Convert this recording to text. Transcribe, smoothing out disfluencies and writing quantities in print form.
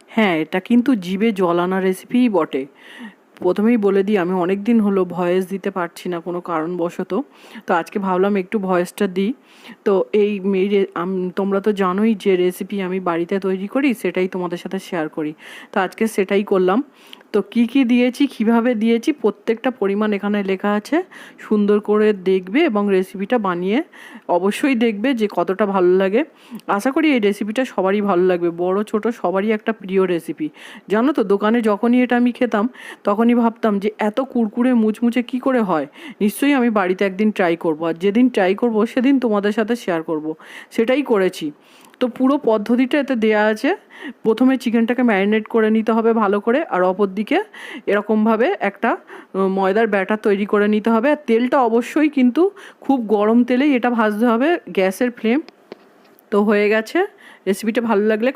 হ্যাঁ, এটা কিন্তু জিভে জল আনা রেসিপিই বটে। প্রথমেই বলে দিই, আমি অনেক দিন হলো ভয়েস দিতে পারছি না কোনো কারণবশত। তো আজকে ভাবলাম একটু ভয়েসটা দিই। তো তোমরা তো জানোই যে রেসিপি আমি বাড়িতে তৈরি করি সেটাই তোমাদের সাথে শেয়ার করি। তো আজকে সেটাই করলাম। তো কি কি দিয়েছি, কিভাবে দিয়েছি, প্রত্যেকটা পরিমাণ এখানে লেখা আছে। সুন্দর করে দেখবে এবং রেসিপিটা বানিয়ে অবশ্যই দেখবে যে কতটা ভালো লাগে। আশা করি এই রেসিপিটা সবারই ভালো লাগবে, বড় ছোট সবারই একটা প্রিয় রেসিপি। জানো তো, দোকানে যখনই এটা আমি খেতাম তখনই ভাবতাম যে এত কুড়কুড়ে মুচমুচে কি করে হয়। নিশ্চয়ই আমি বাড়িতে একদিন ট্রাই করব, আর যেদিন ট্রাই করব সেদিন তোমাদের সাথে শেয়ার করব। সেটাই করেছি। তো পুরো পদ্ধতিটা এতে দেয়া আছে। প্রথমে চিকেনটাকে ম্যারিনেট করে নিতে হবে ভালো করে, আর অপর দিকে এরকমভাবে একটা ময়দার ব্যাটার তৈরি করে নিতে হবে। আর তেলটা অবশ্যই কিন্তু খুব গরম তেলেই এটা ভাজতে হবে, গ্যাসের ফ্লেম। তো হয়ে গেছে। রেসিপিটা ভালো লাগলে